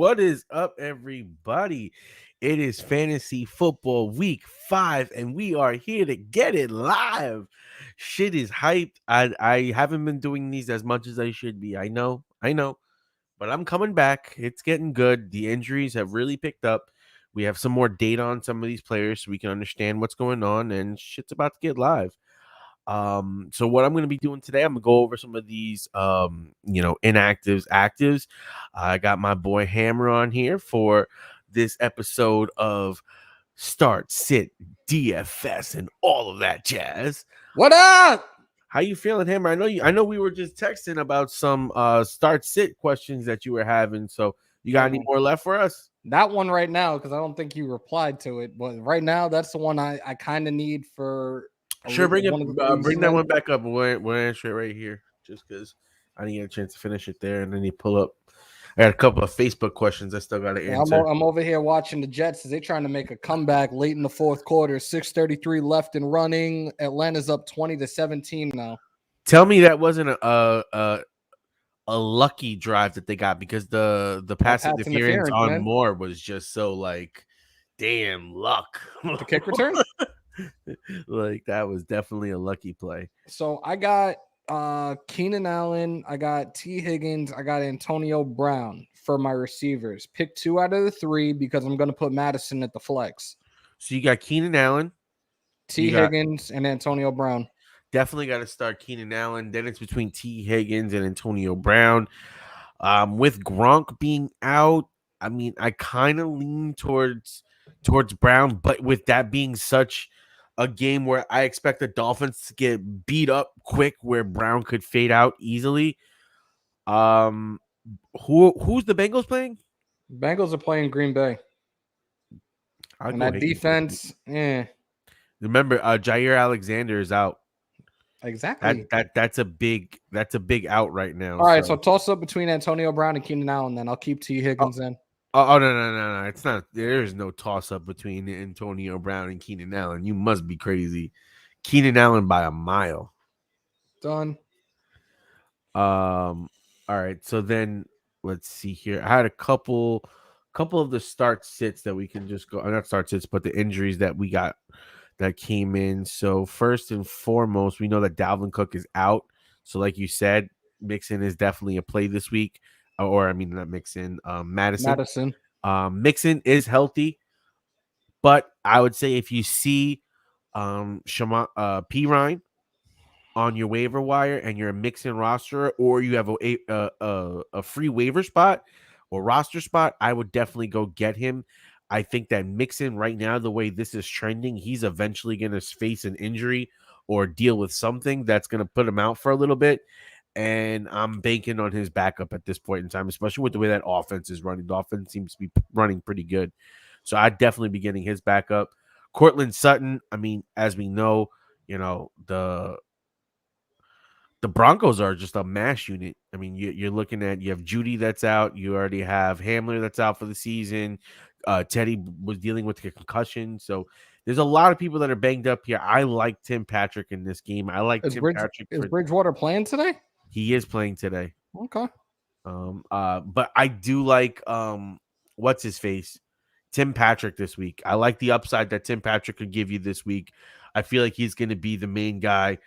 What is up, everybody? It is Fantasy Football Week 5, and we are here to get it live. Shit is hyped. I haven't been doing these as much as I should be. I know, but I'm coming back. It's getting good. The injuries have really picked up. We have some more data on some of these players so we can understand what's going on, and shit's about to get live. So what I'm going to be doing today, I'm going to go over some of these, inactives, actives. I got my boy Hammer on here for this episode of Start, Sit, DFS, and all of that jazz. What up? How you feeling, Hammer? I know we were just texting about some start, sit questions that you were having. So you got any more left for us? That one right now, because I don't think you replied to it. But right now, that's the one I kind of need for. Sure, bring that one back up. We'll answer it right here, just because I didn't get a chance to finish it there, and then you pull up. I got a couple of Facebook questions I still got to answer. I'm over here watching the Jets as they're trying to make a comeback late in the fourth quarter. 6:33 left and running. Atlanta's up 20-17 now. Tell me that wasn't a lucky drive that they got, because the pass interference on man. Moore was just so like, damn luck. The kick return. Like, that was definitely a lucky play. So I got Keenan Allen, I got T. Higgins, I got Antonio Brown for my receivers. Pick 2 out of the 3 because I'm going to put Madison at the flex. So you got Keenan Allen, T. Higgins, and Antonio Brown. Definitely got to start Keenan Allen. Then it's between T. Higgins and Antonio Brown. With Gronk being out, I mean, I kind of lean towards Brown, but with that being such a game where I expect the Dolphins to get beat up quick, where Brown could fade out easily. Who's the Bengals playing? Bengals are playing Green Bay. And that defense, Remember, Jair Alexander is out. Exactly. That's a big out right now. All right, so toss up between Antonio Brown and Keenan Allen, then I'll keep T. Higgins in. Oh, no. It's not. There's no toss-up between Antonio Brown and Keenan Allen. You must be crazy. Keenan Allen by a mile. Done. All right, so then let's see here. I had a couple of the start sits that we can just go. Not start sits, but the injuries that we got that came in. So first and foremost, we know that Dalvin Cook is out. So like you said, Mixon is definitely a play this week. Or, I mean, not Mixon, Madison. Mixon is healthy, but I would say if you see P. Ryan on your waiver wire and you're a Mixon roster, or you have a free waiver spot or roster spot, I would definitely go get him. I think that Mixon right now, the way this is trending, he's eventually going to face an injury or deal with something that's going to put him out for a little bit. And I'm banking on his backup at this point in time, especially with the way that offense is running. The offense seems to be running pretty good. So I'd definitely be getting his backup. Cortland Sutton, I mean, as we know, the Broncos are just a mash unit. I mean, you're looking at, you have Judy that's out. You already have Hamler that's out for the season. Teddy was dealing with a concussion. So there's a lot of people that are banged up here. I like Tim Patrick in this game. I like Tim Patrick. Is Bridgewater playing today? He is playing today. Okay. But I do like what's his face? Tim Patrick this week. I like the upside that Tim Patrick could give you this week. I feel like he's going to be the main guy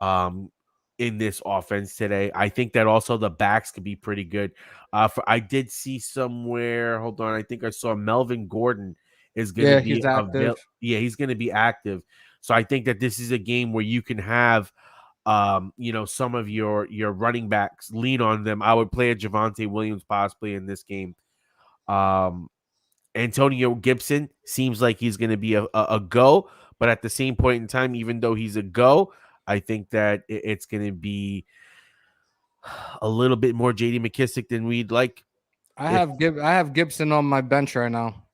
in this offense today. I think that also the backs could be pretty good. I did see somewhere, hold on, I think I saw Melvin Gordon is going to be he's active. He's going to be active. So I think that this is a game where you can have some of your running backs, lean on them. I would play a Javonte Williams possibly in this game. Antonio Gibson seems like he's going to be a go, but at the same point in time, even though he's a go, I think that it's going to be a little bit more J.D. McKissick than we'd like. I have Gibson on my bench right now.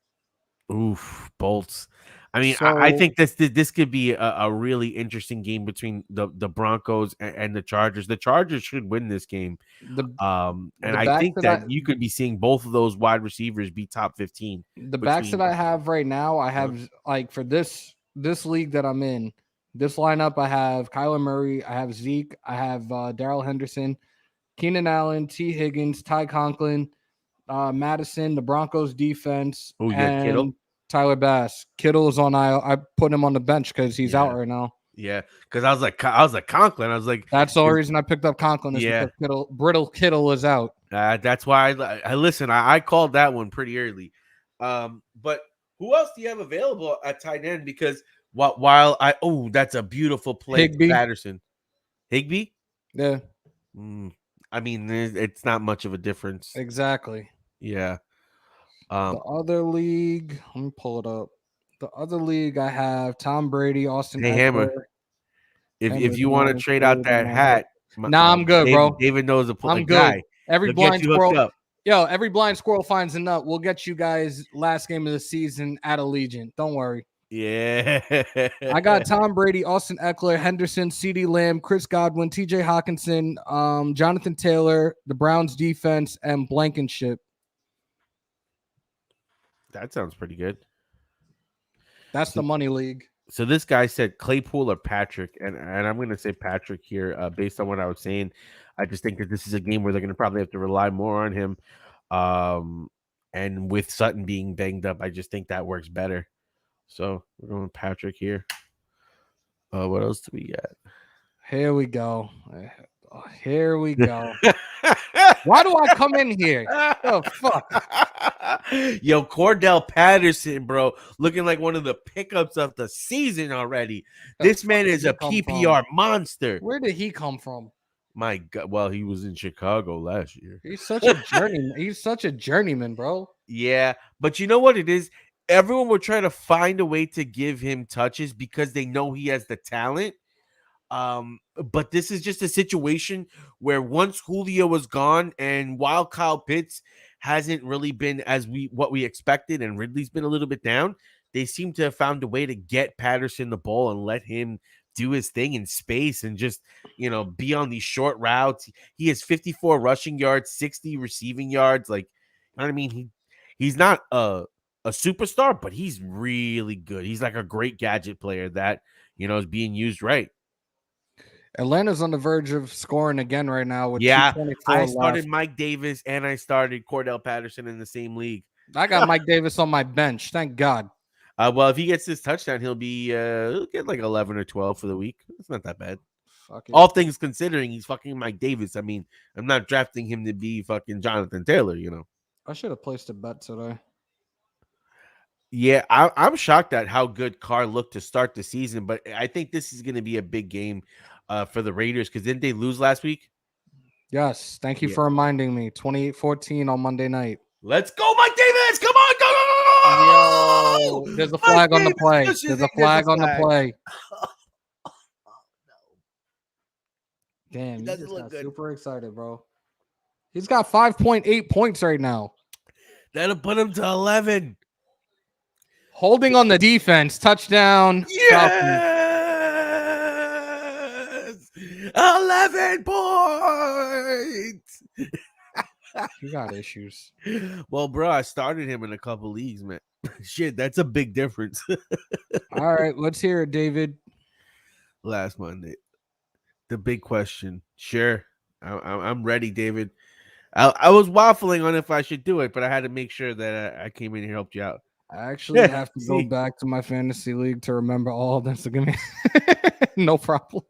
Oof, bolts. I mean, I think this could be a really interesting game between the Broncos and the Chargers. The Chargers should win this game. I think that you could be seeing both of those wide receivers be top 15. The backs that I have right now, I have like for this league that I'm in, this lineup, I have Kyler Murray, I have Zeke, I have Darrell Henderson, Keenan Allen, T. Higgins, Ty Conklin, Madison, the Broncos defense, Oh, you got Kittle? and Tyler Bass. Kittle is on IL. I put him on the bench because he's out right now. Yeah, because I was like Conklin. I was like, That's the only reason I picked up Conklin is because Brittle Kittle is out. that's why I listen. I called that one pretty early. But who else do you have available at tight end? Because while that's a beautiful play, Higbee. Patterson, Higbee. Yeah, I mean, it's not much of a difference. exactly. Yeah. The other league, let me pull it up. The other league, I have Tom Brady, Austin Hey, Eckler. Hammer. If you want to trade out that hat, nah, I'm good, bro. David knows I'm good. guy. Every He'll blind get you squirrel, hooked up. every blind squirrel finds a nut. We'll get you guys last game of the season at Allegiant. Don't worry. Yeah. I got Tom Brady, Austin Eckler, Henderson, CeeDee Lamb, Chris Godwin, TJ Hawkinson, Jonathan Taylor, the Browns defense, and Blankenship. That sounds pretty good. That's the money league. So this guy said Claypool or Patrick, and I'm going to say Patrick here based on what I was saying. I just think that this is a game where they're going to probably have to rely more on him. And with Sutton being banged up, I just think that works better. So we're going with Patrick here. What else do we got? Here we go. Here we go. Why do I come in here? Oh, fuck. Yo, Cordell Patterson, bro, looking like one of the pickups of the season already. This man is a PPR monster. Where did he come from? My God, well, he was in Chicago last year. He's such a journeyman. He's such a journeyman, bro. Yeah, but you know what it is? Everyone will try to find a way to give him touches because they know he has the talent. But this is just a situation where once Julio was gone, and while Kyle Pitts hasn't really been what we expected, and Ridley's been a little bit down, they seem to have found a way to get Patterson the ball and let him do his thing in space and just, be on these short routes. He has 54 rushing yards, 60 receiving yards. Like, you know what I mean? He's not a superstar, but he's really good. He's like a great gadget player that, is being used right. Atlanta's on the verge of scoring again right now with 2:24 I started left. Mike Davis and I started Cordell Patterson in the same league. I got Mike Davis on my bench. Thank God. Well, if he gets this touchdown, he'll get like 11 or 12 for the week. It's not that bad. All things considering, he's fucking Mike Davis. I mean, I'm not drafting him to be fucking Jonathan Taylor, I should have placed a bet today. Yeah, I'm shocked at how good Carr looked to start the season, but I think this is going to be a big game for the Raiders because didn't they lose last week? Yes. Thank you for reminding me. 28-14 on Monday night. Let's go, Mike Davis. Come on, go. Yo, there's a flag on the play. There's a flag on the play. Damn, he just got super excited, bro. He's got 5.8 points right now. That'll put him to 11. Holding on the defense. Touchdown. Yes! 11 points. You got issues. Well, bro, I started him in a couple leagues, man. Shit, that's a big difference. All right, let's hear it, David. Last Monday. The big question. Sure. I'm ready, David. I was waffling on if I should do it, but I had to make sure that I came in here and helped you out. I actually have to go back to my fantasy league to remember all of this. So give me no problem.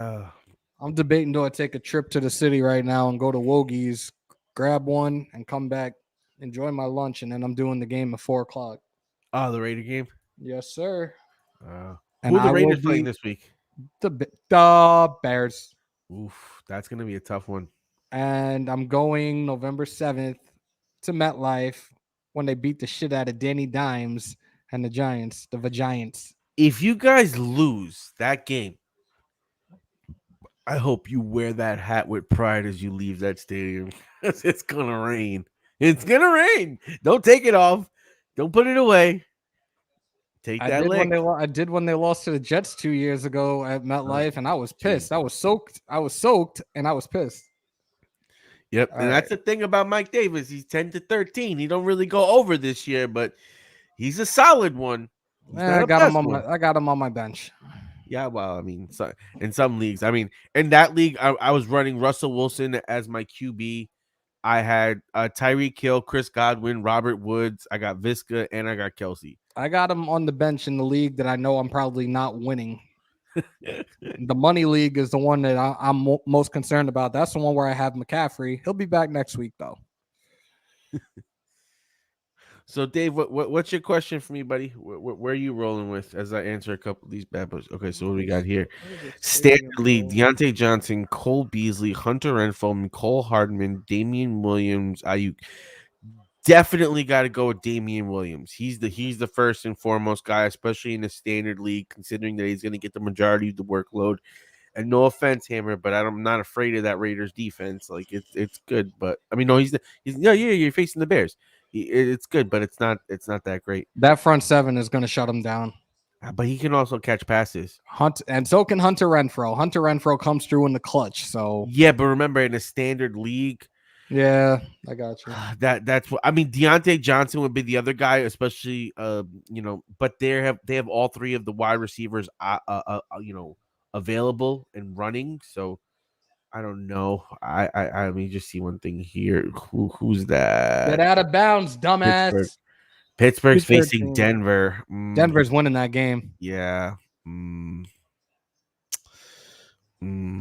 I'm debating, do I take a trip to the city right now and go to Wogie's, grab one, and come back, enjoy my lunch, and then I'm doing the game at 4:00. Oh, the Raider game? Yes, sir. Who are the Raiders playing this week? The Bears. Oof, that's going to be a tough one. And I'm going November 7th to MetLife when they beat the shit out of Danny Dimes and the Giants, the Giants. If you guys lose that game, I hope you wear that hat with pride as you leave that stadium. It's going to rain. It's going to rain. Don't take it off. Don't put it away. Take that lick. I did when they lost to the Jets 2 years ago at MetLife, and I was pissed. I was soaked, and I was pissed. Yep, and that's the thing about Mike Davis. He's 10-13. He don't really go over this year, but he's a solid one. I got him on my bench. Yeah, well, I mean, in some leagues, in that league, I was running Russell Wilson as my QB. I had Tyreek Hill, Chris Godwin, Robert Woods. I got Visca, and I got Kelsey. I got him on the bench in the league that I know I'm probably not winning. The money league is the one that I'm most concerned about. That's the one where I have McCaffrey. He'll be back next week, though. So, Dave, what's your question for me, buddy? Where are you rolling with as I answer a couple of these bad boys? Okay, so what do we got here? Standard league: Deontay Johnson, Cole Beasley, Hunter Renfro, Nicole Hardman, Damien Williams, Ayuk. Definitely got to go with Damien Williams. He's the first and foremost guy, especially in the standard league, considering that he's going to get the majority of the workload. And no offense, Hammer, but I'm not afraid of that Raiders defense. Like it's good, but I mean, no, he's you're facing the Bears. It's good, but it's not that great. That front seven is going to shut him down. But he can also catch passes. And so can Hunter Renfro. Hunter Renfro comes through in the clutch. So yeah, but remember in a standard league. Yeah, I got you. That's what I mean. Deontay Johnson would be the other guy, especially but they have all three of the wide receivers available and running. So I don't know. I let me just see one thing here. Who's that? Get out of bounds, dumbass. Pittsburgh's facing Denver. Denver's winning that game. Yeah.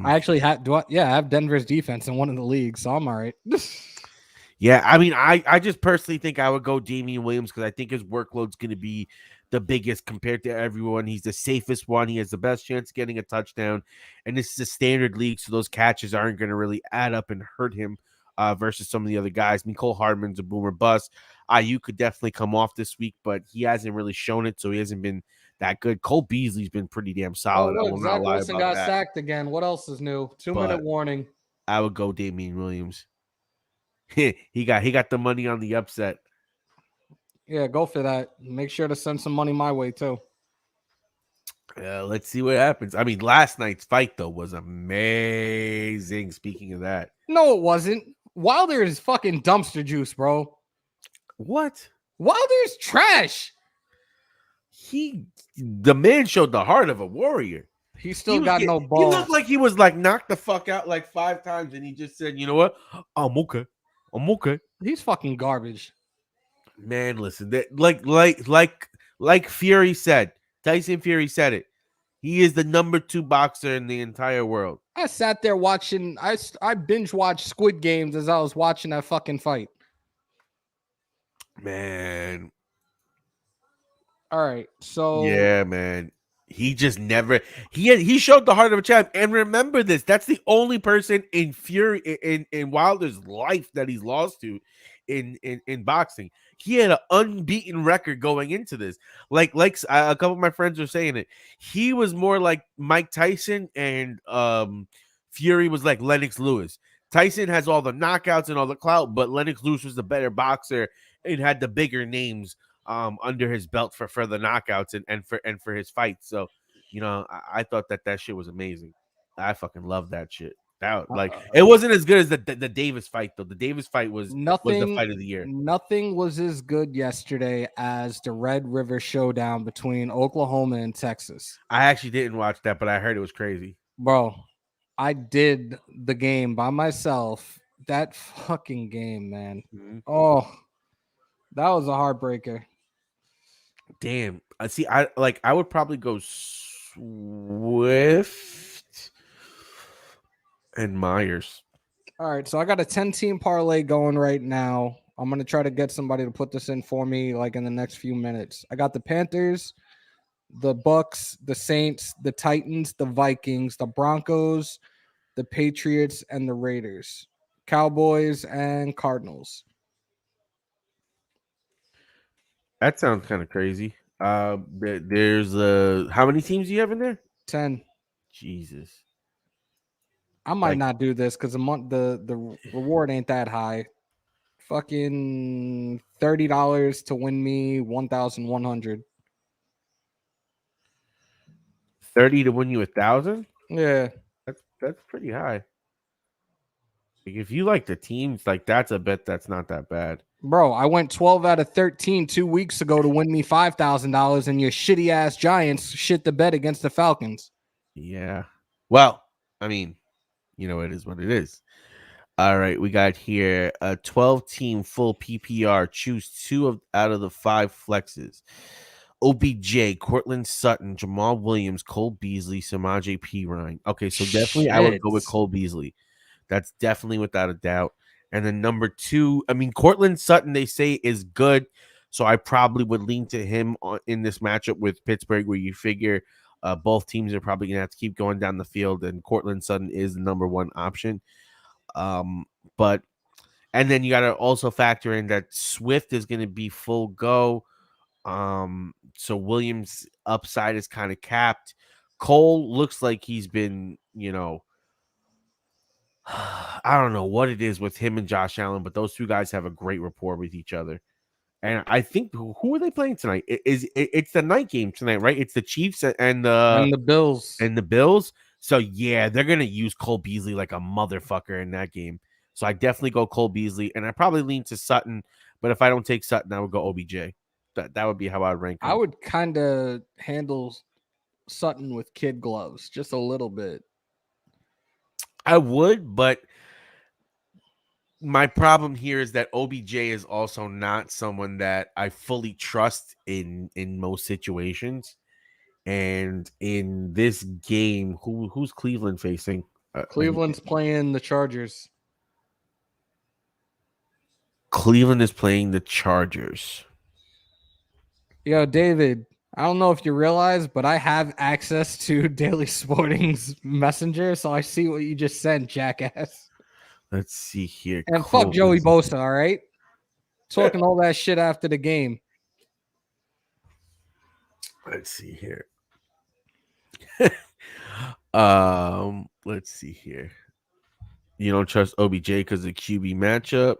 I actually have I have Denver's defense in one of the leagues, so I'm all right. Yeah, I mean, I just personally think I would go Damien Williams because I think his workload's going to be the biggest compared to everyone. He's the safest one. He has the best chance of getting a touchdown, and this is a standard league, so those catches aren't going to really add up and hurt him versus some of the other guys. Nicole Hardman's a boomer bust. Ayuk could definitely come off this week, but he hasn't really shown it, so he hasn't been that good. Cole Beasley's been pretty damn solid. Oh, look, Zach Wilson got sacked again. What else is new? 2-minute warning. I would go Damien Williams. he got the money on the upset. Yeah, go for that. Make sure to send some money my way too. Let's see what happens. I mean, last night's fight though was amazing. Speaking of that, no, it wasn't. Wilder is fucking dumpster juice, bro. What? Wilder's trash. The man showed the heart of a warrior. He still got no balls. He looked like he was like knocked the fuck out like 5 times, and he just said, "You know what? I'm okay. I'm okay." He's fucking garbage. Man, listen, like Fury said, Tyson Fury said it. He is the number 2 boxer in the entire world. I sat there watching. I binge watched Squid Games as I was watching that fucking fight. Man. All right, so yeah, man. He just never he showed the heart of a champ. And remember this, that's the only person in Fury in Wilder's life that he's lost to in boxing. He had an unbeaten record going into this. Like a couple of my friends were saying it. He was more like Mike Tyson, and Fury was like Lennox Lewis. Tyson has all the knockouts and all the clout, but Lennox Lewis was the better boxer and had the bigger names under his belt for the knockouts and for his fights. So, I thought that shit was amazing. I fucking love that shit. It wasn't as good as the Davis fight though. The Davis fight was the fight of the year. Nothing was as good yesterday as the Red River Showdown between Oklahoma and Texas. I actually didn't watch that, but I heard it was crazy. Bro, I did the game by myself. That fucking game, man. Mm-hmm. Oh, that was a heartbreaker. Damn. See, I would probably go Swift and Myers. All right, so I got a 10-team parlay going right now. I'm going to try to get somebody to put this in for me like in the next few minutes. I got the Panthers, the Bucks, the Saints, the Titans, the Vikings, the Broncos, the Patriots, and the Raiders, Cowboys, and Cardinals. That sounds kind of crazy. There's how many teams do you have in there? 10. Jesus. I might not do this because the reward ain't that high. Fucking $30 to win me 1,100. 30 to win you 1,000? Yeah, that's pretty high. If you like the teams, that's a bet that's not that bad. Bro, I went 12 out of 13 2 weeks ago to win me $5,000, and your shitty ass Giants shit the bet against the Falcons. Yeah. Well, I mean, it is what it is. All right, we got here a 12-team full PPR. Choose out of the 5 flexes. OBJ, Cortland Sutton, Jamal Williams, Cole Beasley, Samaje Perine. Okay, so definitely I would Shit. go with Cole Beasley. That's definitely without a doubt. And then number 2, I mean, Cortland Sutton, they say is good. So I probably would lean to him in this matchup with Pittsburgh, where you figure both teams are probably going to have to keep going down the field, and Cortland Sutton is the number 1 option. But and then you got to also factor in that Swift is going to be full go. So Williams' upside is kind of capped. Cole looks like he's been, I don't know what it is with him and Josh Allen, but those two guys have a great rapport with each other. And I think who are they playing tonight? It's the night game tonight, right? It's the Chiefs and And the Bills. the Bills. So yeah, they're gonna use Cole Beasley like a motherfucker in that game. So I definitely go Cole Beasley, and I probably lean to Sutton. But if I don't take Sutton, I would go OBJ. That would be how I would rank him. I would kind of handle Sutton with kid gloves just a little bit. I would, but my problem here is that OBJ is also not someone that I fully trust in most situations. And in this game, who's Cleveland facing? Cleveland's playing the Chargers. Cleveland is playing the Chargers. Yo, David, I don't know if you realize, but I have access to Daily Sporting's Messenger, so I see what you just sent, jackass. Let's see here. And fuck Joey Bosa, all right? Talking all that shit after the game. Let's see here. Let's see here. You don't trust OBJ because of the QB matchup?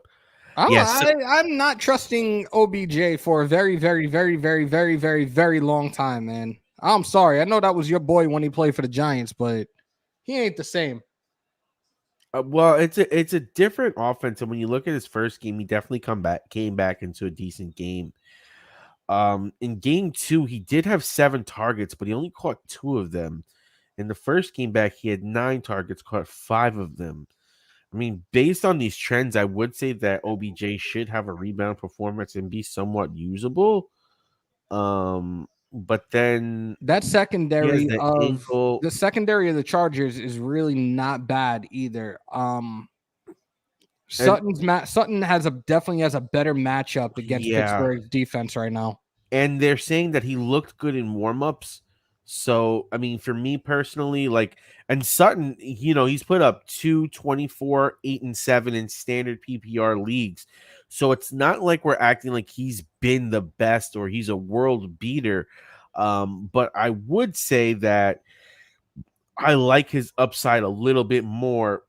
I'm not trusting OBJ for a very, very, very, very, very, very, very long time, man. I'm sorry. I know that was your boy when he played for the Giants, but he ain't the same. Well, it's a different offense, and when you look at his first game, he definitely came back into a decent game. In game 2, he did have 7 targets, but he only caught 2 of them. In the first game back, he had 9 targets, caught 5 of them. I mean, based on these trends, I would say that OBJ should have a rebound performance and be somewhat usable. But then that secondary the secondary of the Chargers is really not bad either. Sutton definitely has a better matchup against Pittsburgh's defense right now. And they're saying that he looked good in warmups. So, I mean, for me personally, and Sutton, he's put up 224, 8 and 7 in standard PPR leagues. So it's not like we're acting like he's been the best or he's a world beater. But I would say that I like his upside a little bit more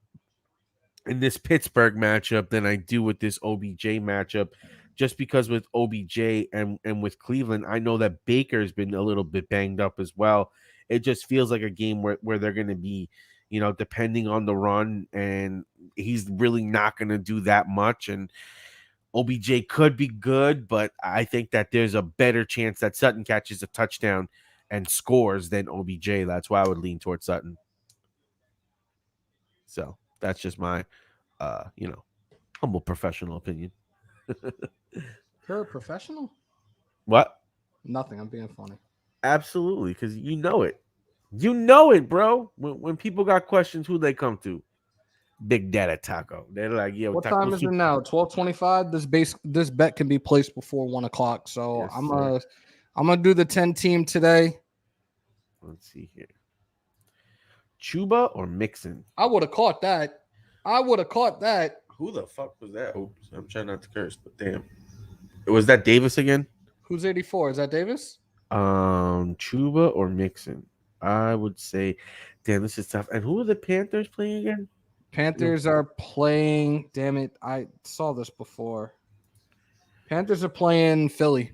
in this Pittsburgh matchup than I do with this OBJ matchup. Just because with OBJ and with Cleveland, I know that Baker's been a little bit banged up as well. It just feels like a game where they're going to be, depending on the run, and he's really not going to do that much. And OBJ could be good, but I think that there's a better chance that Sutton catches a touchdown and scores than OBJ. That's why I would lean towards Sutton. So that's just my, humble professional opinion. You're a professional? What? Nothing. I'm being funny. Absolutely, because you know it. You know it, bro. When people got questions, who they come to? Big Data Taco. They're like, yeah. What time is it now? 12:25. This bet can be placed before 1:00. So yes, I'm gonna do the 10 team today. Let's see here. Chuba or Mixon? I would have caught that. Who the fuck was that? Oops, I'm trying not to curse, but damn. Was that Davis again? Who's 84? Is that Davis? Chuba or Mixon? I would say, damn, this is tough. And who are the Panthers playing again? Panthers are playing, damn it, I saw this before. Panthers are playing Philly.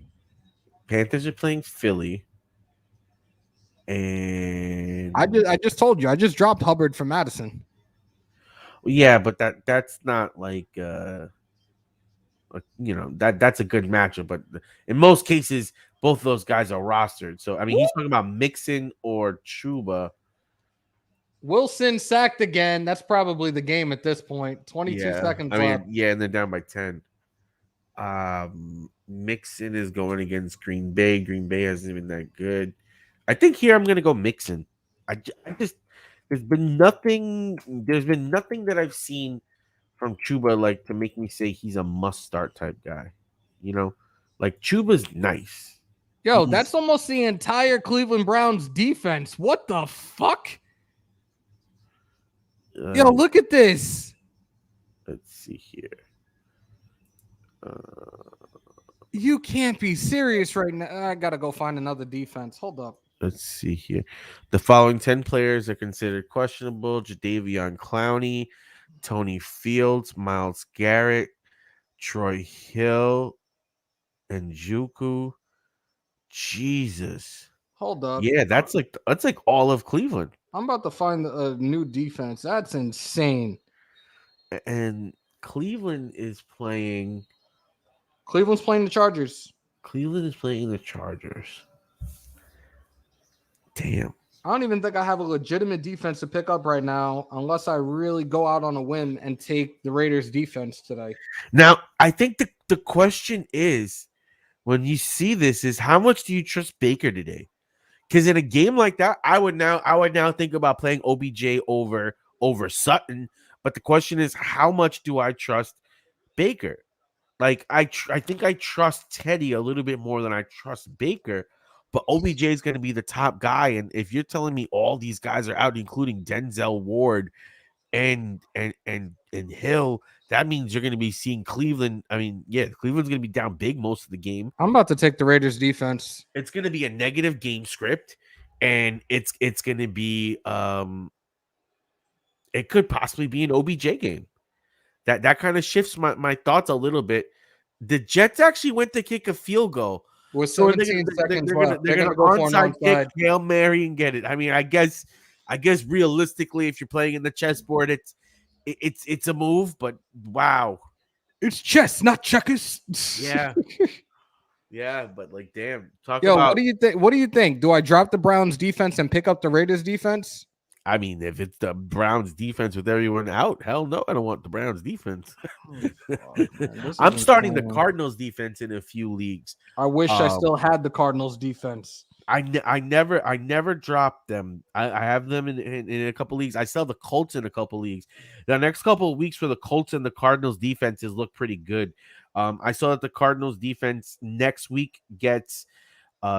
And I just told you, I just dropped Hubbard for Madison. Yeah, but that's not that's a good matchup. But in most cases, both of those guys are rostered. So I mean, he's talking about Mixon or Chuba. Wilson sacked again. That's probably the game at this point. 22 seconds left. And they're down by 10. Mixon is going against Green Bay. Green Bay hasn't been that good. I think here I'm gonna go Mixon. I just there's been nothing that I've seen from Chuba like to make me say he's a must start type guy. You know, like Chuba's nice. Yo, that's almost the entire Cleveland Browns defense. What the fuck? Yo, look at this. Let's see here. You can't be serious right now. I gotta go find another defense. Hold up. Let's see here. The following 10 players are considered questionable: Jadeveon Clowney, Tony Fields, Myles Garrett, Troy Hill, and Juku. Jesus. Hold up. Yeah, that's like all of Cleveland. I'm about to find a new defense. That's insane. And Cleveland's playing the Chargers. Cleveland is playing the Chargers. Damn. I don't even think I have a legitimate defense to pick up right now unless I really go out on a whim and take the Raiders defense today. Now, I think the question is, when you see this, is how much do you trust Baker today? Because in a game like that, I would now think about playing OBJ over Sutton. But the question is, how much do I trust Baker? Like I think I trust Teddy a little bit more than I trust Baker. But OBJ is going to be the top guy, and if you're telling me all these guys are out, including Denzel Ward and Hill, that means you're going to be seeing Cleveland. I mean, yeah, Cleveland's going to be down big most of the game. I'm about to take the Raiders defense. It's going to be a negative game script, and it's going to be it could possibly be an OBJ game. That kind of shifts my thoughts a little bit. The Jets actually went to kick a field goal. With 17 seconds left, they're gonna go for an onside kick, Hail Mary, and get it. I mean, I guess realistically, if you're playing in the chessboard, it's a move. But wow, it's chess, not checkers. Yeah, yeah. But like, damn. What do you think? What do you think? Do I drop the Browns defense and pick up the Raiders defense? I mean, if it's the Browns defense with everyone out, hell no, I don't want the Browns defense. I'm starting the Cardinals defense in a few leagues. I wish I still had the Cardinals defense. I never dropped them. I have them in a couple leagues. I sell the Colts in a couple leagues. The next couple of weeks for the Colts and the Cardinals defenses look pretty good. I saw that the Cardinals defense next week gets.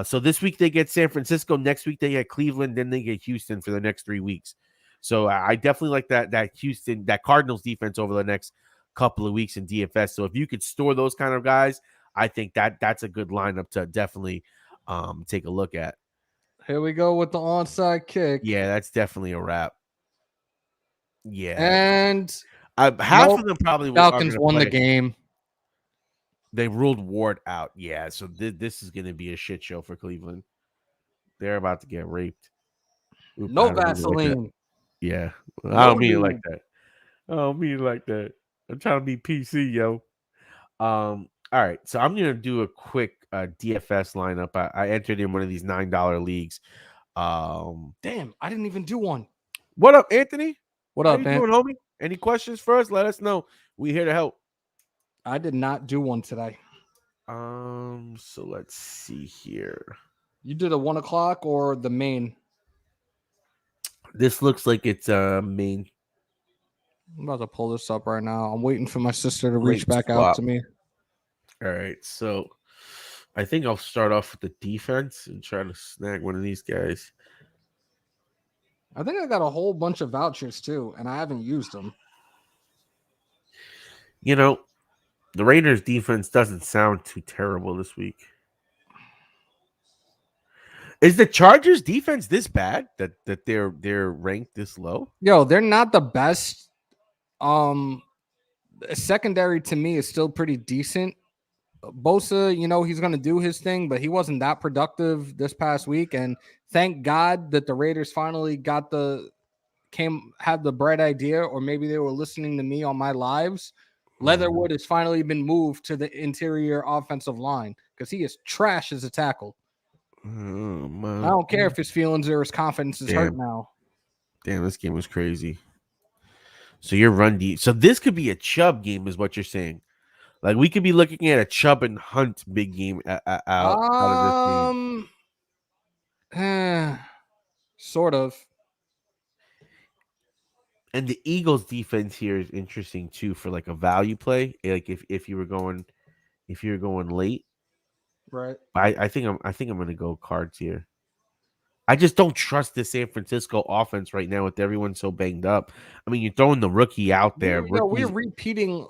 So this week they get San Francisco. Next week they get Cleveland. Then they get Houston for the next 3 weeks. So I definitely like that Cardinals defense over the next couple of weeks in DFS. So if you could store those kind of guys, I think that's a good lineup to definitely take a look at. Here we go with the onside kick. Yeah, that's definitely a wrap. Yeah, and half of them probably Falcons won the game. They ruled Ward out. Yeah, so this is going to be a shit show for Cleveland. They're about to get raped. No Vaseline. Yeah, I don't mean it like that. I don't mean it like that. I'm trying to be PC, yo. All right, so I'm gonna do a quick DFS lineup. I entered in one of these $9 leagues. Damn, I didn't even do one. What up, Anthony? What up, man? Doing, homie? Any questions for us? Let us know. We're here to help. I did not do one today. So let's see here. You did a 1 o'clock or the main? This looks like it's main. I'm about to pull this up right now. I'm waiting for my sister to reach back out to me. All right, so I think I'll start off with the defense and try to snag one of these guys. I think I got a whole bunch of vouchers too, and I haven't used them. You know, the Raiders defense doesn't sound too terrible this week. Is the Chargers defense this bad that they're ranked this low? Yo, they're not the best. Secondary to me is still pretty decent. Bosa, he's going to do his thing, but he wasn't that productive this past week. And thank God that the Raiders finally had the bright idea, or maybe they were listening to me on my lives. Leatherwood has finally been moved to the interior offensive line because he is trash as a tackle. I don't care if his feelings or his confidence is hurt now. Damn, this game was crazy. So you're run deep. So this could be a Chubb game, is what you're saying. Like we could be looking at a Chubb and Hunt big game out of this game. Sort of. And the Eagles defense here is interesting too for like a value play. Like if you were going late, Right. I think I'm gonna go Cards here. I just don't trust the San Francisco offense right now with everyone so banged up. I mean, you're throwing the rookie out there. We're repeating.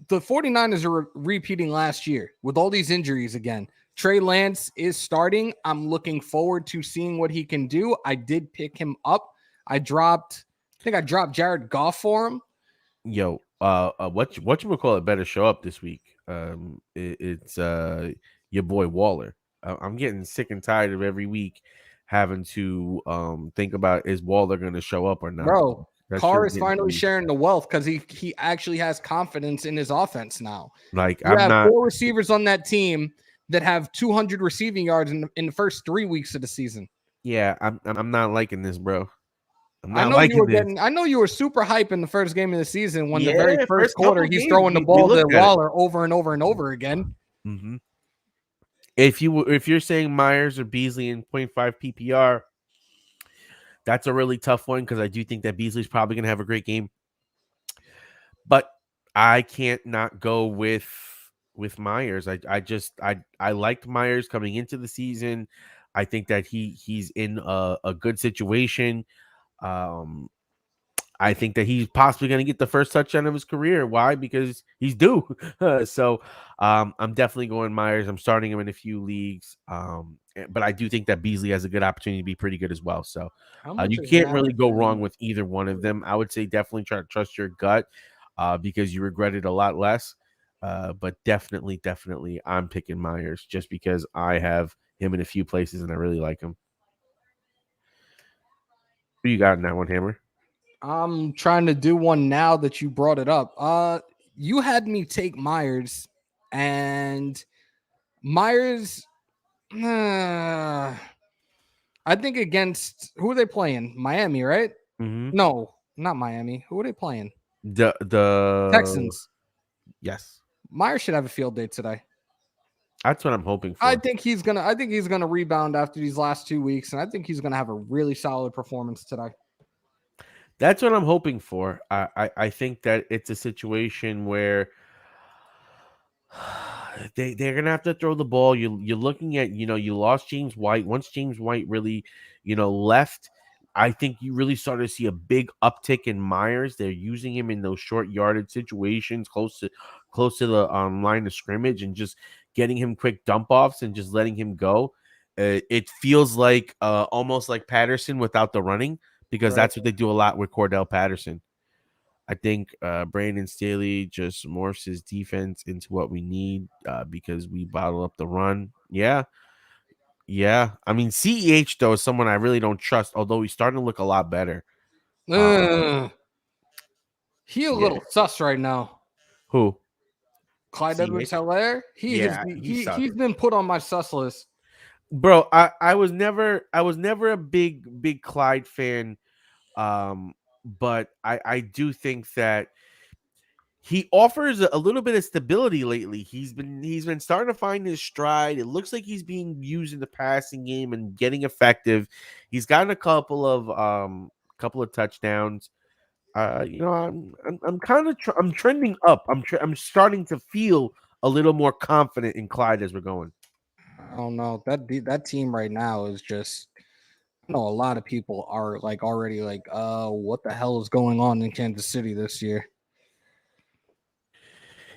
The 49ers are repeating last year with all these injuries again. Trey Lance is starting. I'm looking forward to seeing what he can do. I did pick him up. I think I dropped Jared Goff for him. Yo, what you call it better show up this week. It's your boy Waller. I'm getting sick and tired of every week having to think about is Waller going to show up or not. Bro, Carr is finally sharing the wealth because he actually has confidence in his offense now. Like you have 4 receivers on that team that have 200 receiving yards in the first 3 weeks of the season. Yeah, I'm not liking this, bro. I know you were super hype in the first game of the season when the very first quarter he's throwing the ball to Waller over and over and over again. Mm-hmm. If you're saying Myers or Beasley in 0.5 PPR, that's a really tough one because I do think that Beasley's probably going to have a great game. But I can't not go with Myers. I liked Myers coming into the season. I think that he's in a good situation. I think that he's possibly going to get the first touchdown of his career. Why? Because he's due. So I'm definitely going Myers. I'm starting him in a few leagues. But I do think that Beasley has a good opportunity to be pretty good as well. So you can't really go wrong with either one of them. I would say definitely try to trust your gut because you regret it a lot less. But definitely, I'm picking Myers just because I have him in a few places and I really like him. Who you got in that one, Hammer? I'm trying to do one now that you brought it up. You had me take Myers, and Myers, I think against who are they playing? Miami, right? Mm-hmm. No, not Miami. Who are they playing? The Texans. Yes. Myers should have a field day today. That's what I'm hoping for. I think he's gonna rebound after these last 2 weeks, and I think he's gonna have a really solid performance today. That's what I'm hoping for. I think that it's a situation where they're gonna have to throw the ball. You're looking at, you lost James White. Once James White really, left, I think you really started to see a big uptick in Myers. They're using him in those short yardage situations close to the line of scrimmage and just getting him quick dump offs and just letting him go. It feels like almost like Patterson without the running because that's what they do a lot with Cordell Patterson. I think Brandon Staley just morphs his defense into what we need because we bottle up the run. Yeah. I mean, CEH, though, is someone I really don't trust, although he's starting to look a lot better. He a little sus right now. Who? Clyde Edwards-Helaire? He's been put on my sus list. Bro, I was never a big Clyde fan. But I do think that he offers a little bit of stability lately. He's been starting to find his stride. It looks like he's being used in the passing game and getting effective. He's gotten a couple of touchdowns. I'm trending up. I'm starting to feel a little more confident in Clyde as we're going. I don't know. That team right now is just, a lot of people are like already like, what the hell is going on in Kansas City this year?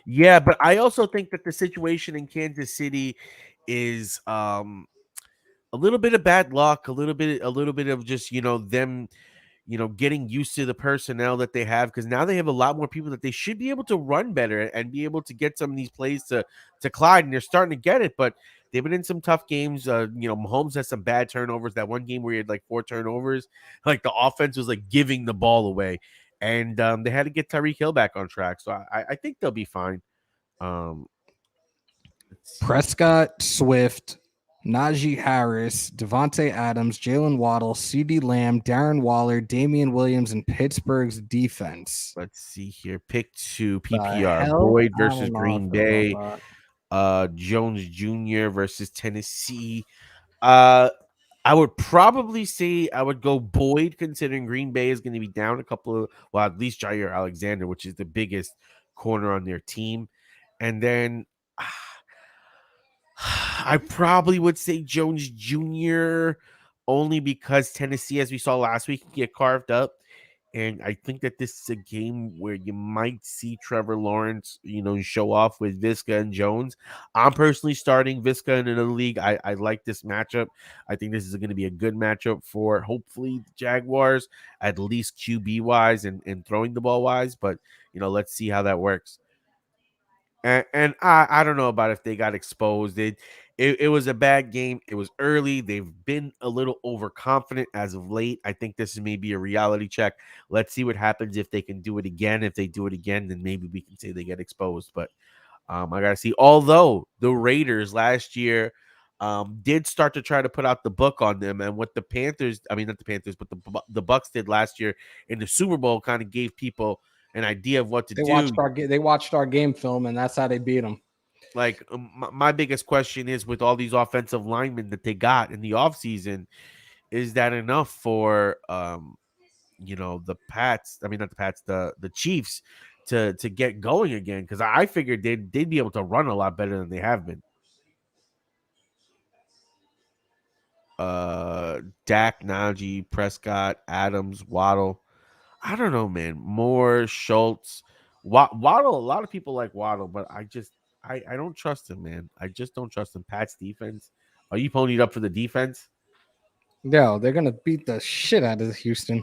Yeah, but I also think that the situation in Kansas City is a little bit of bad luck, a little bit of just, them, getting used to the personnel that they have, because now they have a lot more people that they should be able to run better and be able to get some of these plays to Clyde, and they're starting to get it, but they've been in some tough games. Mahomes has some bad turnovers. That one game where he had like 4 turnovers, like the offense was like giving the ball away, and they had to get Tyreek Hill back on track. So I think they'll be fine. Prescott, Swift, Najee Harris, Devontae Adams, Jalen Waddle, CD Lamb, Darren Waller, Damien Williams, and Pittsburgh's defense. Let's see here. Pick 2 The PPR. hell? Boyd I versus don't know how I Green feel about Bay. that. Jones Jr. versus Tennessee. Uh, I would probably say I would go Boyd, considering Green Bay is going to be down a couple of, well, at least Jair Alexander, which is the biggest corner on their team. And then I probably would say Jones Jr. only because Tennessee, as we saw last week, can get carved up. And I think that this is a game where you might see Trevor Lawrence, show off with Visca and Jones. I'm personally starting Visca in another league. I like this matchup. I think this is going to be a good matchup for hopefully the Jaguars, at least QB wise and throwing the ball wise. But, let's see how that works. And I don't know about if they got exposed. It was a bad game. It was early. They've been a little overconfident as of late. I think this is maybe a reality check. Let's see what happens if they can do it again. If they do it again, then maybe we can say they get exposed. But I gotta see. Although the Raiders last year did start to try to put out the book on them, and what the Panthers, I mean not the Panthers, but the Bucks did last year in the Super Bowl kind of gave people an idea of what to do. They watched our game film, and that's how they beat them. Like my biggest question is, with all these offensive linemen that they got in the offseason, is that enough for the Pats? I mean, not the Pats, the Chiefs to get going again? Because I figured they'd be able to run a lot better than they have been. Dak, Najee, Prescott, Adams, Waddle. I don't know, man. Moore, Schultz, Waddle. A lot of people like Waddle, but I don't trust him, man. I just don't trust him. Pat's defense. Are you ponied up for the defense? Yo, they're gonna beat the shit out of Houston.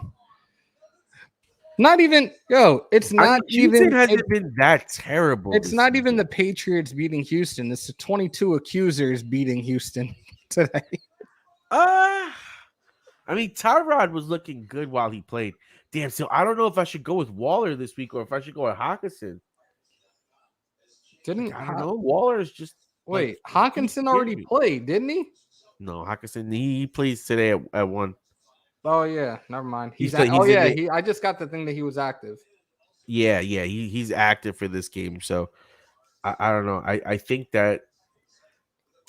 Not even it's not Houston even. hasn't been that terrible. It's not even the Patriots beating Houston. It's the 22 accusers beating Houston today. I mean, Tyrod was looking good while he played. Damn, so I don't know if I should go with Waller this week or if I should go with Hawkinson. I don't know. Waller is just wait. Hawkinson already played, didn't he? No, Hawkinson. He plays today at 1. Oh yeah, never mind. I just got the thing that he was active. Yeah, he's active for this game. So I don't know. I think that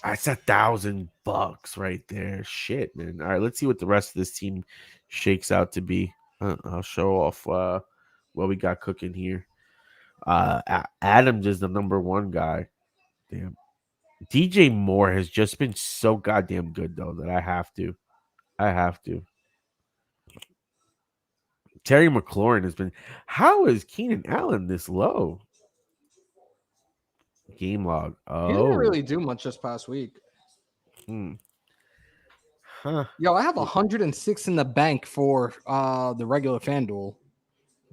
that's $1,000 right there. Shit, man. All right, let's see what the rest of this team shakes out to be. I'll show off what we got cooking here. Adams is the number 1 guy. Damn. DJ Moore has just been so goddamn good though that I have to. Terry McLaurin has been. How is Keenan Allen this low? Game log. Oh, he didn't really do much this past week. Huh. Yo, I have 106 in the bank for the regular FanDuel.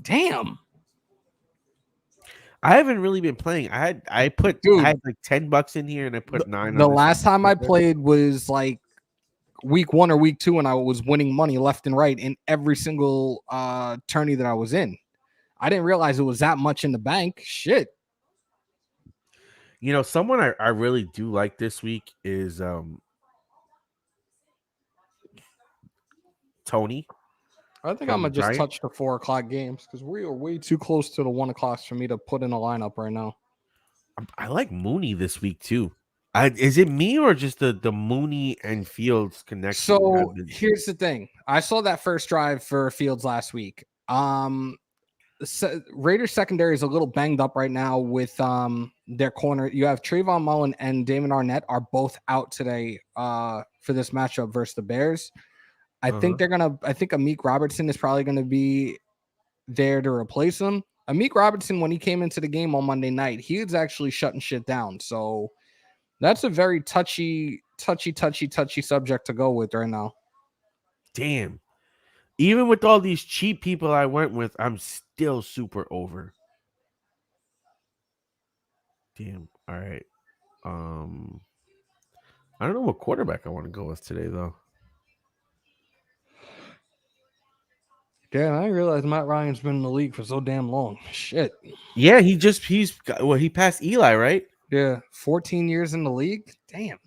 Damn. I haven't really been playing. I had like $10 in here and I put 9. The last time I played was like week 1 or week 2, and I was winning money left and right in every single tourney that I was in. I didn't realize it was that much in the bank. Shit. Someone I really do like this week is Tony. I think I'm gonna just touch the 4:00 games because we are way too close to the 1 o'clock for me to put in a lineup right now. I like Mooney this week too. Is it me or just the Mooney and Fields connection? So here's the thing. I saw that first drive for Fields last week. Raiders secondary is a little banged up right now with their corner. You have Trayvon Mullen and Damon Arnett are both out today for this matchup versus the Bears. I think Amik Robertson is probably going to be there to replace him. Amik Robertson, when he came into the game on Monday night, he was actually shutting shit down. So that's a very touchy subject to go with right now. Damn. Even with all these cheap people I went with, I'm still super over. Damn. All right. I don't know what quarterback I want to go with today, though. Yeah, I realized Matt Ryan's been in the league for so damn long. Shit. Yeah, he passed Eli, right? Yeah, 14 years in the league. Damn.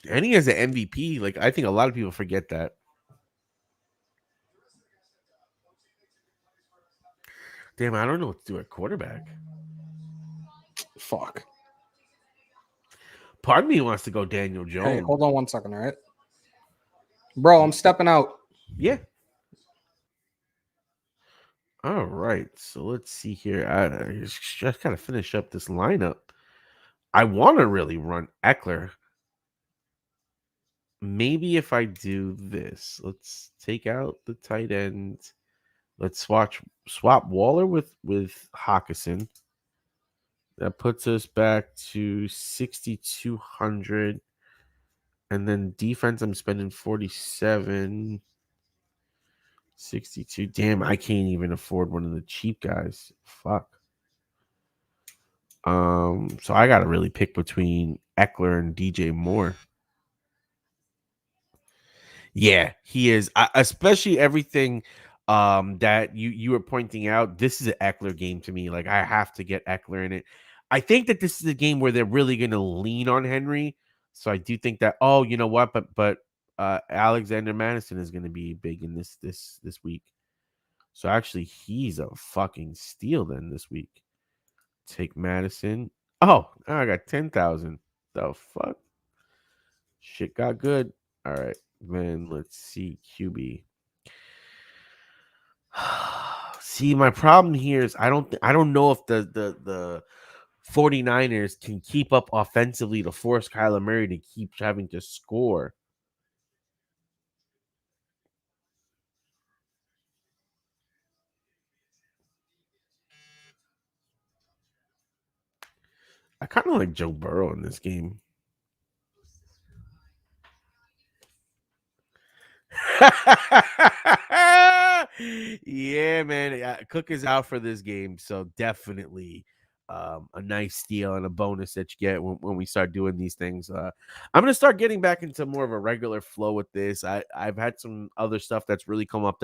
And he has an MVP. Like, I think a lot of people forget that. Damn, I don't know what to do at quarterback. Fuck. Part of me wants to go Daniel Jones. Hey, hold on 1 second, all right? Bro, I'm stepping out. Yeah. All right. So let's see here. I just gotta finish up this lineup. I want to really run Eckler. Maybe if I do this, let's take out the tight end. Let's swap Waller with Hawkinson. That puts us back to 6,200. And then defense, I'm spending 47. 62. Damn, I can't even afford one of the cheap guys. Fuck. So I gotta really pick between Eckler and DJ Moore. Yeah, he is. Especially everything that you were pointing out. This is an Eckler game to me. Like, I have to get Eckler in it. I think that this is a game where they're really going to lean on Henry. So I do think that. Oh, you know what? But Alexander Madison is going to be big in this week. So actually, he's a fucking steal then this week. Take Madison. Oh, I got 10,000. The fuck? Shit got good. All right. Then let's see QB. See, my problem here is I don't know if the 49ers can keep up offensively to force Kyler Murray to keep having to score. I kind of like Joe Burrow in this game. Yeah, man. Cook is out for this game, so definitely a nice steal and a bonus that you get when we start doing these things. I'm gonna start getting back into more of a regular flow with this. I've had some other stuff that's really come up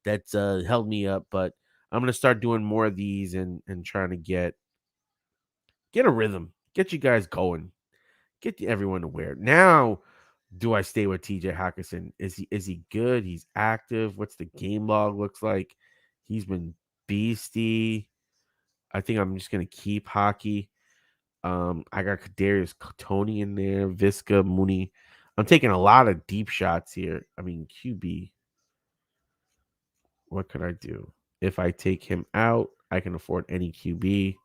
that's held me up, but I'm gonna start doing more of these and trying to get a rhythm, get you guys going, get everyone aware. Now, do I stay with TJ Hawkinson? Is he good? He's active. What's the game log looks like? He's been beastie. I think I'm just gonna keep Hockey. I got Kadarius Tony in there, Visca, Mooney. I'm taking a lot of deep shots here. I mean, QB. What could I do? If I take him out, I can afford any QB.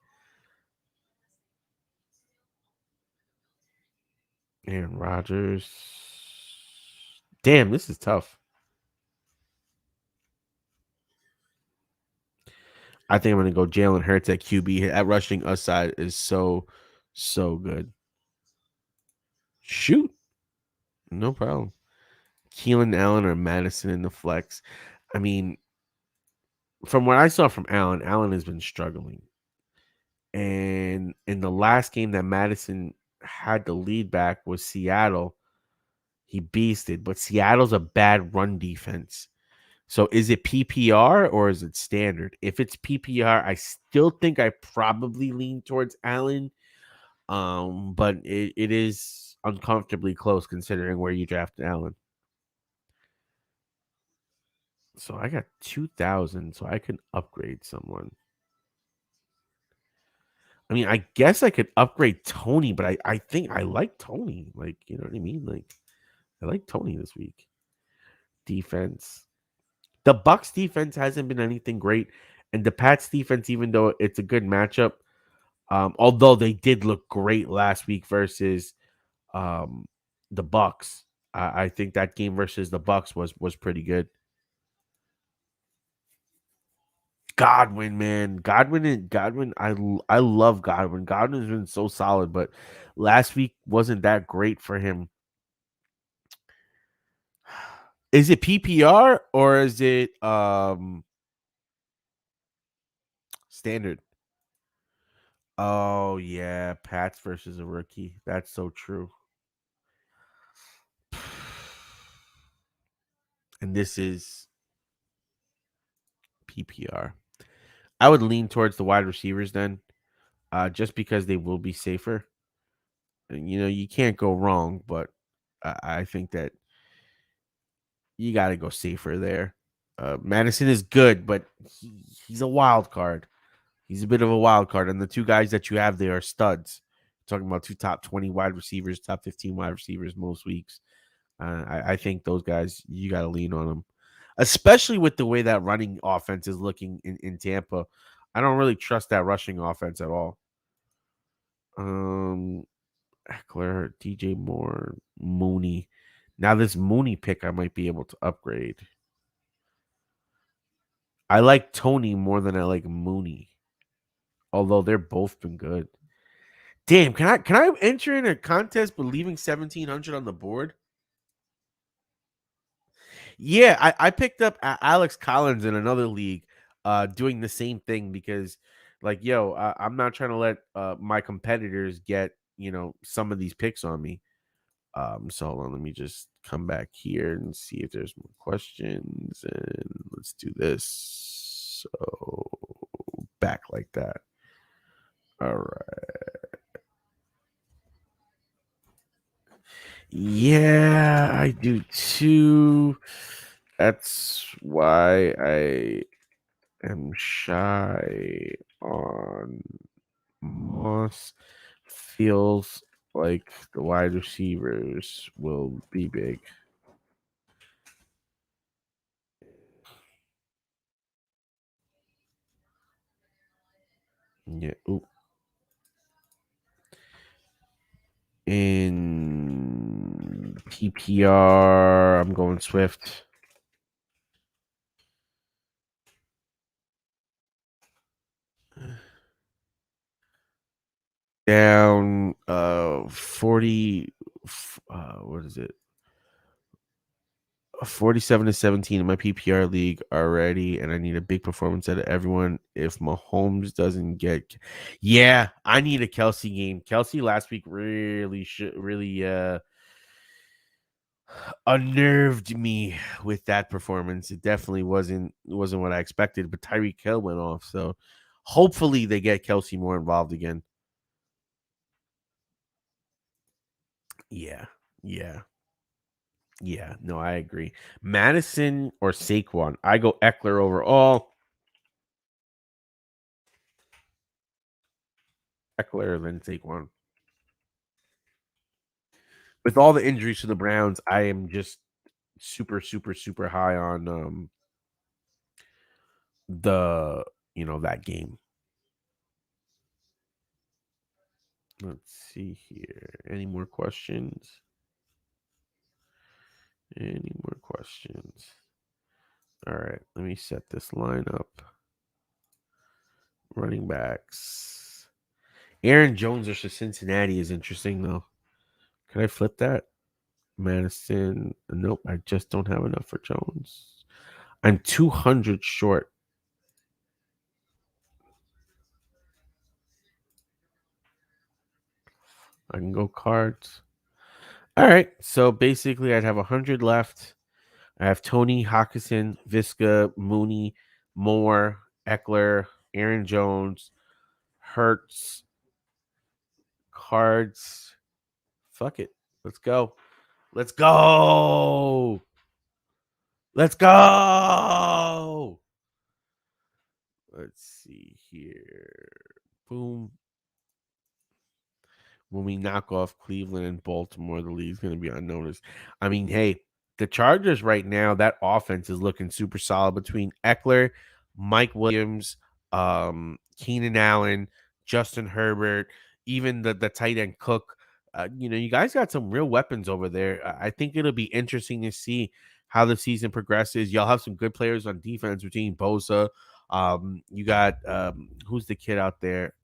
Aaron Rodgers. Damn, this is tough. I think I'm going to go Jalen Hurts at QB. At rushing us side is so good. Shoot. No problem. Keelan Allen or Madison in the flex. I mean, from what I saw from Allen, Allen has been struggling. And in the last game that Madison had the lead back was Seattle. He beasted, but Seattle's a bad run defense. So is it PPR or is it standard? If it's PPR, I still think I probably lean towards Allen. But it is uncomfortably close considering where you drafted Allen. So I got 2,000, so I can upgrade someone. I mean, I guess I could upgrade Tony, but I think I like Tony. Like, you know what I mean? Like, I like Tony this week. Defense. The Bucks defense hasn't been anything great. And the Pats defense, even though it's a good matchup, although they did look great last week versus the Bucks, I think that game versus the Bucks was pretty good. Godwin, man, Godwin. I love Godwin. Godwin's been so solid, but last week wasn't that great for him. Is it PPR or is it standard? Oh yeah, Pats versus a rookie. That's so true. And this is PPR. I would lean towards the wide receivers then, just because they will be safer. And, you know, you can't go wrong, but I think that you got to go safer there. Madison is good, but he's a wild card. He's a bit of a wild card, and the two guys that you have there are studs. Talking about two top 20 wide receivers, top 15 wide receivers most weeks. I think those guys, you got to lean on them, especially with the way that running offense is looking in Tampa. I don't really trust that rushing offense at all. Eckler, DJ Moore, Mooney. Now this Mooney pick, I might be able to upgrade. I like Tony more than I like Mooney, although they're both been good. Damn, can I enter in a contest but leaving 1,700 on the board? Yeah, I picked up Alex Collins in another league, doing the same thing because, like, yo, I'm not trying to let my competitors get some of these picks on me. So hold on, let me just come back here and see if there's more questions, and let's do this. So back like that. All right. Yeah, I do too. That's why I am shy on Moss. Feels like the wide receivers will be big. Yeah. Ooh. In PPR, I'm going Swift. Down 40 what is it? 47-17 in my PPR league already, and I need a big performance out of everyone. If Mahomes doesn't get, yeah, I need a Kelsey game. Kelsey last week really unnerved me with that performance. It definitely wasn't what I expected. But Tyreek Hill went off, so hopefully they get Kelsey more involved again. Yeah, yeah. Yeah, no, I agree. Madison or Saquon. I go Eckler overall. Eckler than Saquon. With all the injuries to the Browns, I am just super, super, super high on the that game. Let's see here. Any more questions? Any more questions? All right, let me set this line up. Running backs. Aaron Jones versus Cincinnati is interesting, though. Can I flip that? Madison. Nope, I just don't have enough for Jones. I'm 200 short. I can go cards. All right. So basically, I'd have 100 left. I have Tony, Hawkinson, Visca, Mooney, Moore, Eckler, Aaron Jones, Hertz, cards. Fuck it. Let's go. Let's go. Let's go. Let's see here. Boom. When we knock off Cleveland and Baltimore, the league's going to be unnoticed. I mean, hey, the Chargers right now, that offense is looking super solid between Eckler, Mike Williams, Keenan Allen, Justin Herbert, even the tight end Cook. You guys got some real weapons over there. I think it'll be interesting to see how the season progresses. Y'all have some good players on defense between Bosa. You got who's the kid out there?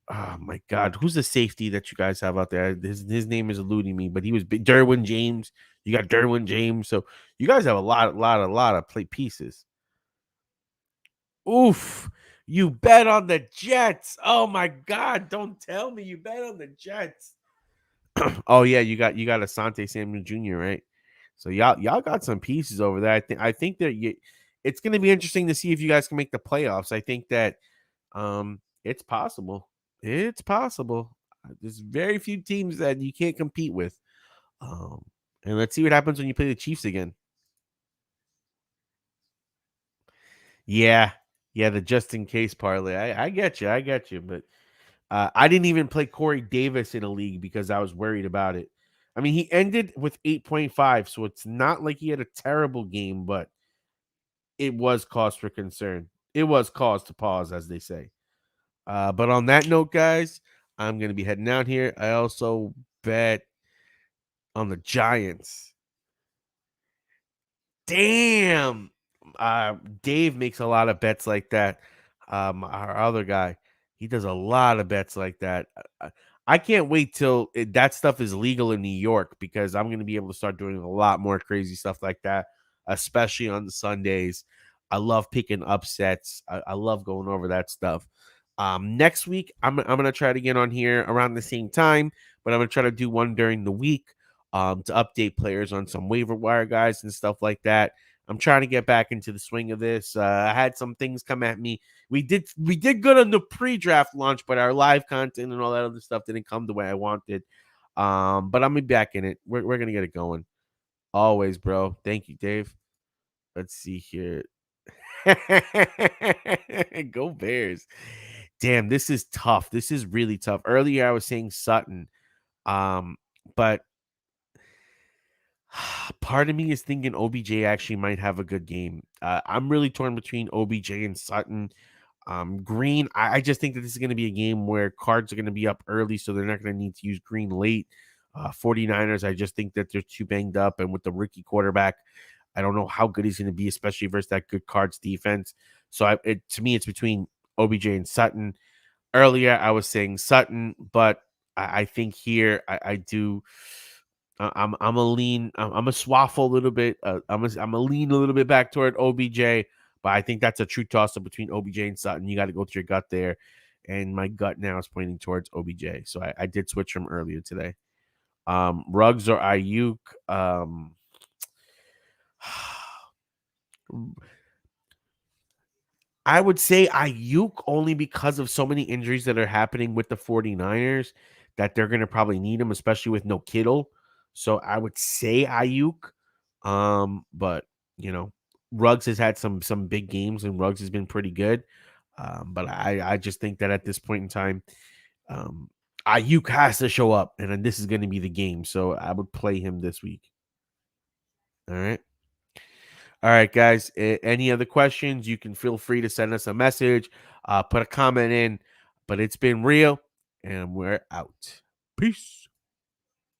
Oh my God, who's the safety that you guys have out there? His name is eluding me, but he was big. Derwin James. You got Derwin James, so you guys have a lot of play pieces. Oof, you bet on the Jets. Oh my God, don't tell me you bet on the Jets. Oh yeah, you got Asante Samuel Jr. right? So y'all got some pieces over there. I think that it's going to be interesting to see if you guys can make the playoffs. I think that it's possible. It's possible. There's very few teams that you can't compete with. And let's see what happens when you play the Chiefs again. Yeah, the just in case parlay. I get you. I get you. But I didn't even play Corey Davis in a league because I was worried about it. I mean, he ended with 8.5, so it's not like he had a terrible game, but it was cause for concern. It was cause to pause, as they say. But on that note, guys, I'm going to be heading out here. I also bet on the Giants. Damn. Dave makes a lot of bets like that. Our other guy, he does a lot of bets like that. I can't wait till that stuff is legal in New York because I'm going to be able to start doing a lot more crazy stuff like that, especially on the Sundays. I love picking upsets. I love going over that stuff. Next week, I'm gonna try to get on here around the same time, but I'm gonna try to do one during the week to update players on some waiver wire guys and stuff like that. I'm trying to get back into the swing of this. I had some things come at me. We did good on the pre-draft launch, but our live content and all that other stuff didn't come the way I wanted. But I'm gonna be back in it. We're gonna get it going. Always, bro. Thank you, Dave. Let's see here. Go Bears. Damn, this is tough. This is really tough. Earlier I was saying Sutton. But part of me is thinking OBJ actually might have a good game. I'm really torn between OBJ and Sutton. Green, I just think that this is going to be a game where cards are going to be up early, so they're not going to need to use Green late. 49ers, I just think that they're too banged up, and with the rookie quarterback, I don't know how good he's going to be, especially versus that good cards defense. So to me, it's between OBJ and Sutton. Earlier, I was saying Sutton, but I think here I do. I'm a lean. I'm a swaffle a little bit. I'm a lean a little bit back toward OBJ, but I think that's a true toss up between OBJ and Sutton. You got to go with your gut there, and my gut now is pointing towards OBJ. So I did switch from earlier today. Ruggs or Ayuk. I would say Ayuk only because of so many injuries that are happening with the 49ers that they're going to probably need him, especially with no Kittle. So I would say Ayuk. But Ruggs has had some big games and Ruggs has been pretty good. But I just think that at this point in time, Ayuk has to show up, and then this is going to be the game. So I would play him this week. All right. All right, guys. Any other questions? You can feel free to send us a message, put a comment in. But it's been real, and we're out. Peace.